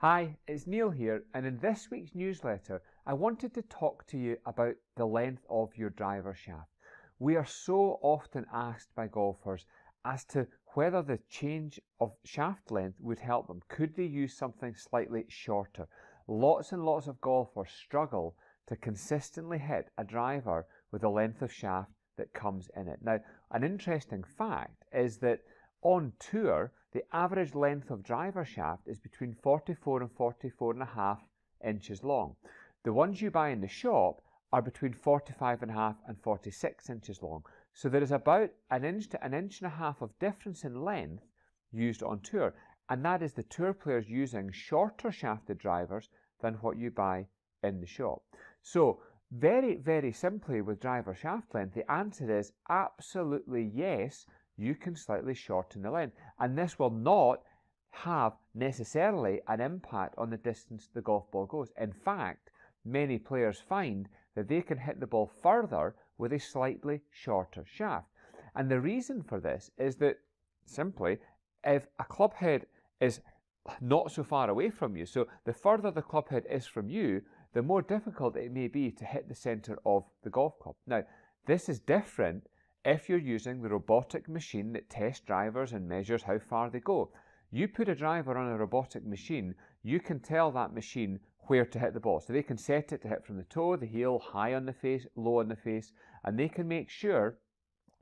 Hi, it's Neil here, and in this week's newsletter, I wanted to talk to you about the length of your driver shaft. We are so often asked by golfers as to whether the change of shaft length would help them. Could they use something slightly shorter? Lots and lots of golfers struggle to consistently hit a driver with a length of shaft that comes in it. Now, an interesting fact is that on tour, the average length of driver shaft is between 44 and 44.5 inches long. The ones you buy in the shop are between 45.5 and 46 inches long. So there is about an inch to an inch and a half of difference in length used on tour. And that is the tour players using shorter shafted drivers than what you buy in the shop. So very, very simply with driver shaft length, the answer is absolutely yes. You can slightly shorten the length, and this will not have necessarily an impact on the distance the golf ball goes. In fact, many players find that they can hit the ball further with a slightly shorter shaft. And the reason for this is that simply, if a club head is not so far away from you, so the further the club head is from you, the more difficult it may be to hit the center of the golf club. Now, this is different if you're using the robotic machine that tests drivers and measures how far they go. You put a driver on a robotic machine, you can tell that machine where to hit the ball. So they can set it to hit from the toe, the heel, high on the face, low on the face, and they can make sure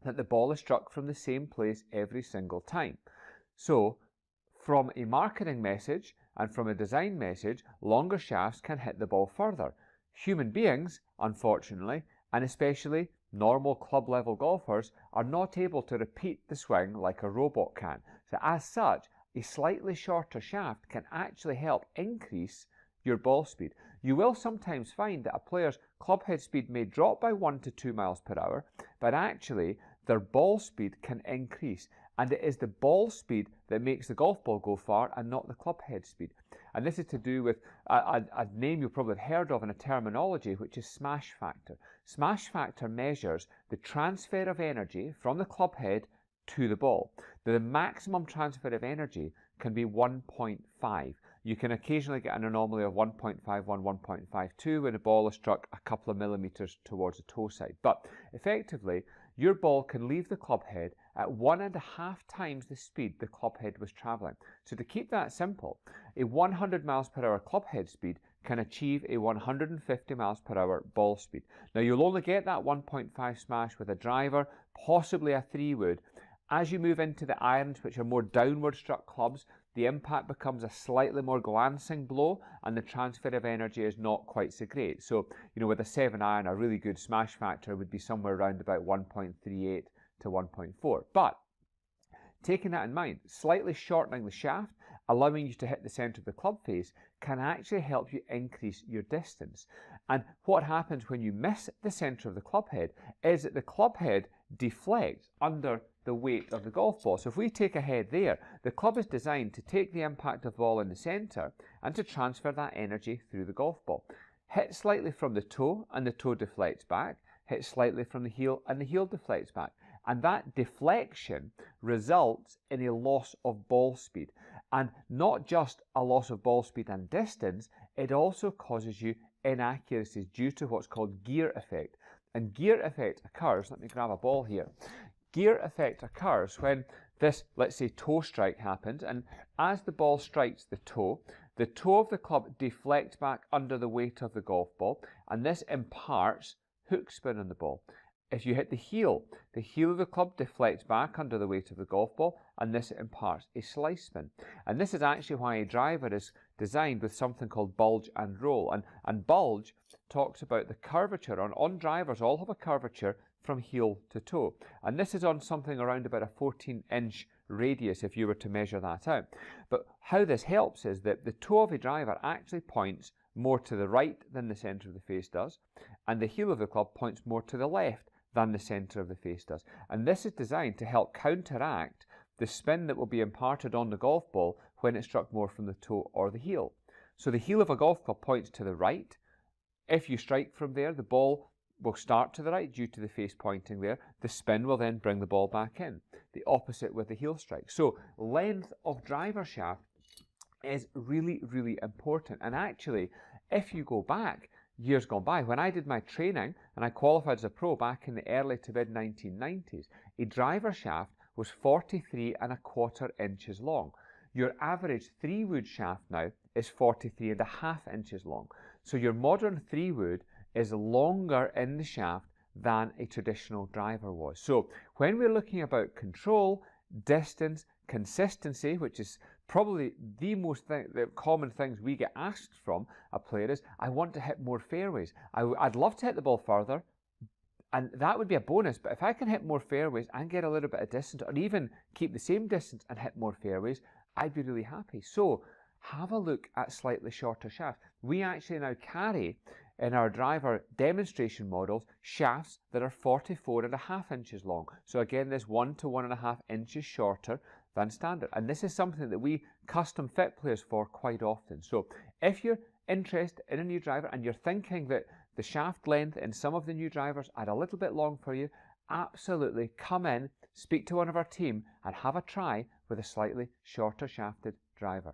that the ball is struck from the same place every single time. So from a marketing message and from a design message, longer shafts can hit the ball further. Human beings, unfortunately, and especially normal club level golfers, are not able to repeat the swing like a robot can. So as such, a slightly shorter shaft can actually help increase your ball speed. You will sometimes find that a player's club head speed may drop by 1 to 2 miles per hour, but actually their ball speed can increase. And it is the ball speed that makes the golf ball go far and not the club head speed. And this is to do with a name you'll probably have heard of in a terminology, which is smash factor. Smash factor measures the transfer of energy from the club head to the ball. Now, the maximum transfer of energy can be 1.5. You can occasionally get an anomaly of 1.51, 1.52 when the ball is struck a couple of millimeters towards the toe side. But effectively, your ball can leave the club head at 1.5 times the speed the club head was traveling. So to keep that simple, a 100 miles per hour club head speed can achieve a 150 miles per hour ball speed. Now you'll only get that 1.5 smash with a driver, possibly a 3-wood. As you move into the irons, which are more downward struck clubs, the impact becomes a slightly more glancing blow and the transfer of energy is not quite so great. So, with a 7-iron, a really good smash factor would be somewhere around about 1.38 to 1.4. But taking that in mind, slightly shortening the shaft, allowing you to hit the center of the club face, can actually help you increase your distance. And what happens when you miss the center of the club head is that the club head deflects under the weight of the golf ball. So if we take a head there, the club is designed to take the impact of the ball in the center and to transfer that energy through the golf ball. Hit slightly from the toe and the toe deflects back, hit slightly from the heel and the heel deflects back. And that deflection results in a loss of ball speed. And not just a loss of ball speed and distance, it also causes you inaccuracies due to what's called gear effect. And gear effect occurs, let me grab a ball here. Gear effect occurs when this, let's say, toe strike happens, and as the ball strikes the toe of the club deflects back under the weight of the golf ball, and this imparts hook spin on the ball. If you hit the heel of the club deflects back under the weight of the golf ball, and this imparts a slice spin. And this is actually why a driver is designed with something called bulge and roll. And bulge talks about the curvature. On drivers, all have a curvature from heel to toe. And this is on something around about a 14-inch radius if you were to measure that out. But how this helps is that the toe of a driver actually points more to the right than the center of the face does, and the heel of the club points more to the left than the center of the face does. And this is designed to help counteract the spin that will be imparted on the golf ball when it's struck more from the toe or the heel. So the heel of a golf club points to the right. If you strike from there, the ball will start to the right due to the face pointing there. The spin will then bring the ball back in. The opposite with the heel strike. So length of driver shaft is really, really important. And actually, if you go back years gone by, when I did my training and I qualified as a pro back in the early to mid 1990s, a driver shaft was 43¼ inches long. Your average 3-wood shaft now is 43½ inches long. So your modern 3-wood is longer in the shaft than a traditional driver was. So when we're looking about control, distance, consistency, which is probably the common things we get asked from a player, is I want to hit more fairways. I'd love to hit the ball further, and that would be a bonus, but if I can hit more fairways and get a little bit of distance, or even keep the same distance and hit more fairways, I'd be really happy. So have a look at slightly shorter shafts. We actually now carry in our driver demonstration models shafts that are 44½ inches long. So again, this 1 to 1½ inches shorter than standard. And this is something that we custom fit players for quite often. So if you're interested in a new driver and you're thinking that the shaft length in some of the new drivers are a little bit long for you, absolutely come in, speak to one of our team and have a try with a slightly shorter shafted driver.